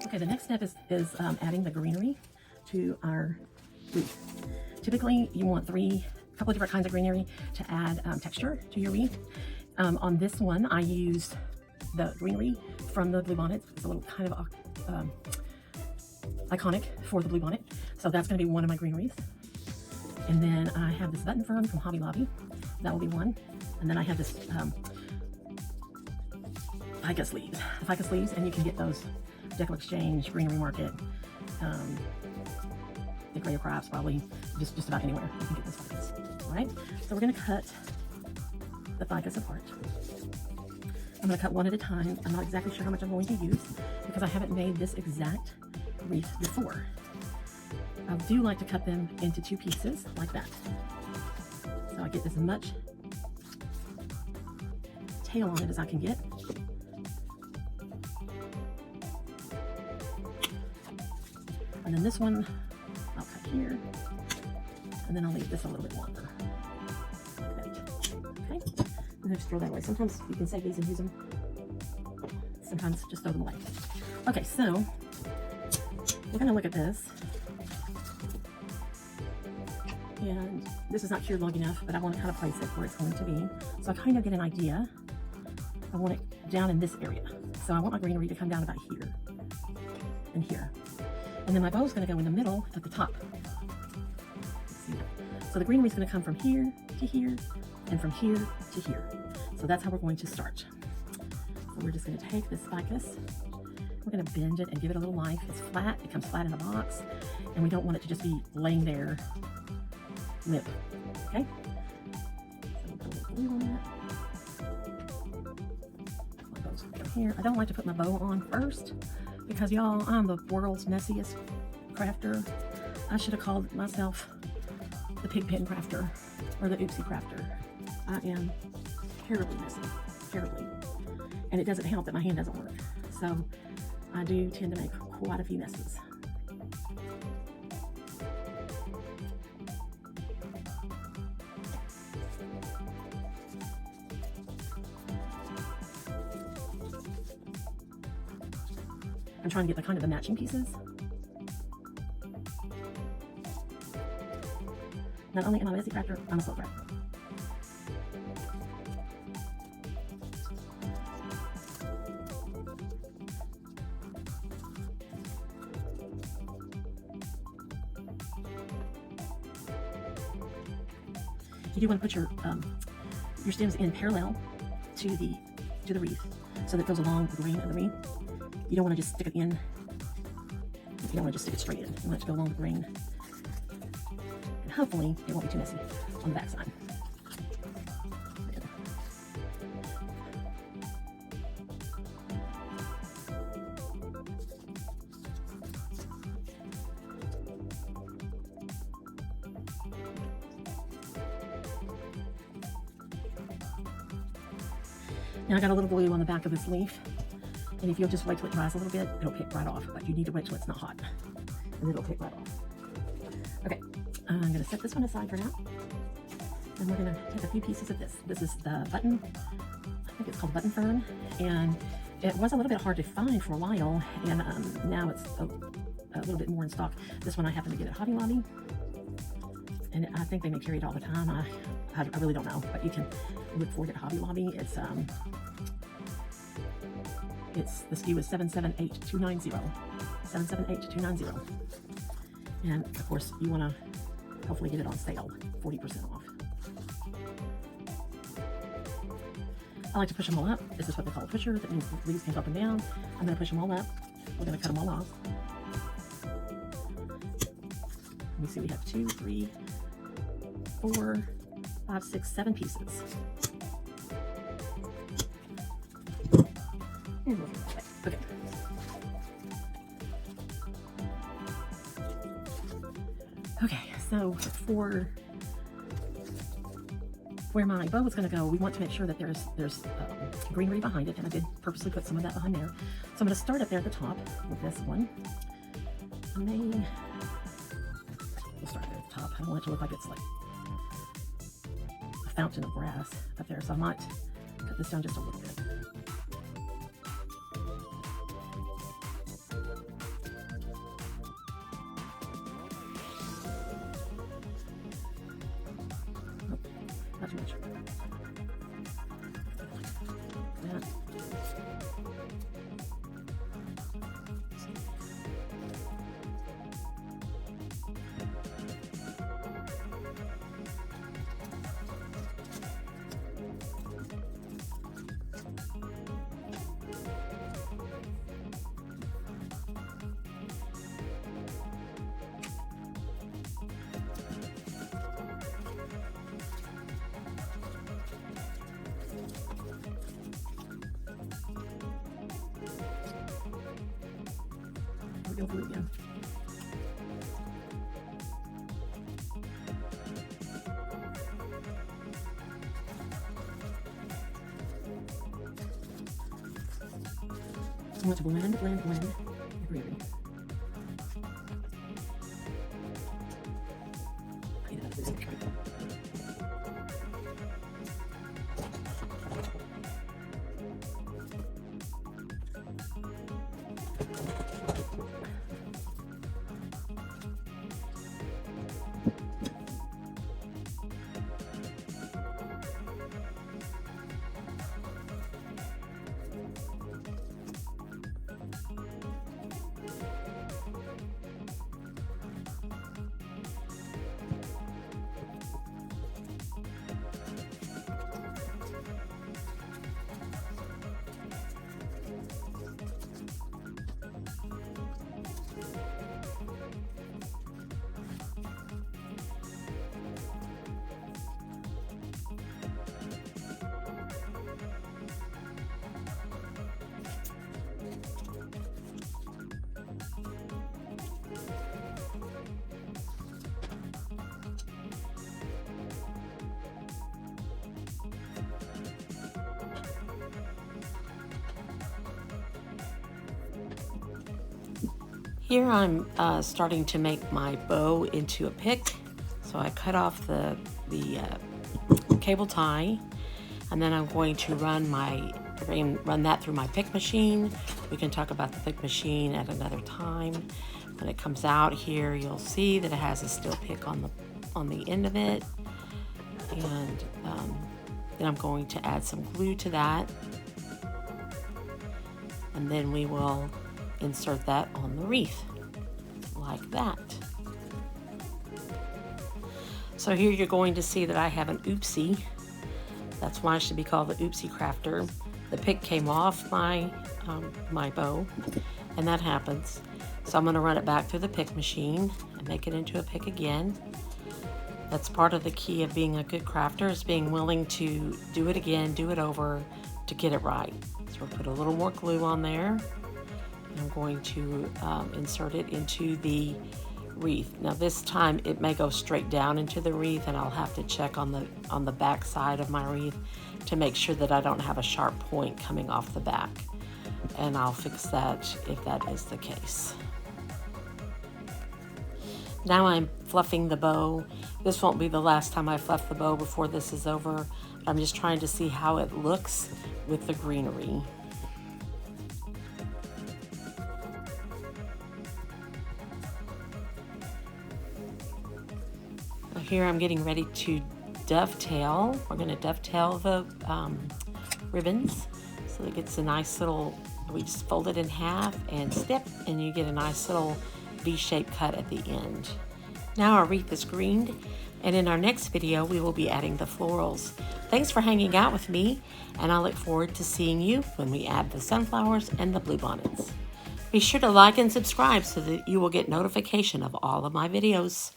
Okay, the next step is adding the greenery to our wreath. Typically, you want a couple of different kinds of greenery to add texture to your wreath. On this one, I used the greenery from the bluebonnet. It's a little kind of iconic for the bluebonnet, so that's going to be one of my greeneries. And then I have this button fern from Hobby Lobby. That will be one. And then I have this ficus leaves. Ficus leaves, and you can get those Deco Exchange, Greenery Market, the Greater Crafts, probably just about anywhere you can get this ficus. All right, so we're going to cut the ficus apart. I'm going to cut one at a time. I'm not exactly sure how much I'm going to use because I haven't made this exact wreath before. I do like to cut them into 2 pieces like that, so I get as much tail on it as I can get. And then this one, I'll cut here, and then I'll leave this a little bit longer, like that. Okay, and just throw that away. Sometimes you can save these and use them. Sometimes just throw them away. Okay, so we're gonna look at this. And this is not cured long enough, but I want to kind of place it where it's going to be. So I kind of get an idea. I want it down in this area. So I want my greenery to come down about here and here. And then my bow is going to go in the middle at the top. So the greenery is going to come from here to here and from here to here. So that's how we're going to start. So we're just going to take this ficus. We're going to bend it and give it a little life. It's flat. It comes flat in the box. And we don't want it to just be laying there limp. Okay? So we'll put a little glue on that. My bow's over here. I don't like to put my bow on first because, y'all, I'm the world's messiest crafter. I should have called myself the pigpen crafter or the oopsie crafter. I am terribly messy, terribly. And it doesn't help that my hand doesn't work. So I do tend to make quite a few messes. I'm trying to get the matching pieces. Not only am I a messy crafter, I'm a slow crafter. You do want to put your stems in parallel to the wreath, so that it goes along the grain of the wreath. You don't want to just stick it in. You don't want to just stick it straight in. You want it to go along the grain. And hopefully it won't be too messy on the back side. Now I got a little glue on the back of this leaf. And if you'll just wait till it dries a little bit, it'll pick right off. But you need to wait till it's not hot, and it'll pick right off. Okay, I'm going to set this one aside for now. And we're going to take a few pieces of this. This is the button, I think it's called button fern. And it was a little bit hard to find for a while. And now it's a little bit more in stock. This one I happen to get at Hobby Lobby. And I think they may carry it all the time. I really don't know. But you can look for it at Hobby Lobby. The SKU is 778290. 778290. And of course, you want to hopefully get it on sale, 40% off. I like to push them all up. This is what they call a pusher. That means the leaves can go up and down. I'm going to push them all up. We're going to cut them all off. Let me see, we have 2, 3, 4, 5, 6, 7 pieces. And we'll that way. Okay. Okay, so for where my bow is going to go, we want to make sure that there's greenery behind it, and I did purposely put some of that behind there. So I'm going to start up there at the top with this one. We'll start there at the top. I don't want it to look like it's like a fountain of grass up there, so I might Cut this down just a little bit. Oh, not too much. That. Go through it again. I want to blend your greenery. Clean it up this way. Here I'm starting to make my bow into a pick. So I cut off the cable tie, and then I'm going to run that through my pick machine. We can talk about the pick machine at another time. When it comes out here, you'll see that it has a steel pick on the end of it, and then I'm going to add some glue to that, and then we will insert that on the wreath like that. So here you're going to see that I have an oopsie. That's why it should be called the Oopsie Crafter. The pick came off my my bow, and that happens. So I'm going to run it back through the pick machine and make it into a pick again. That's part of the key of being a good crafter, is being willing to do it again, do it over to get it right. So we'll put a little more glue on there. I'm going to insert it into the wreath. Now this time it may go straight down into the wreath, and I'll have to check on the back side of my wreath to make sure that I don't have a sharp point coming off the back. And I'll fix that if that is the case. Now I'm fluffing the bow. This won't be the last time I fluff the bow before this is over. I'm just trying to see how it looks with the greenery. Here I'm getting ready to dovetail. We're going to dovetail the ribbons so it gets a nice little, we just fold it in half and snip, and you get a nice little V-shaped cut at the end. Now our wreath is greened, and in our next video we will be adding the florals. Thanks for hanging out with me, and I look forward to seeing you when we add the sunflowers and the bluebonnets. Be sure to like and subscribe so that you will get notification of all of my videos.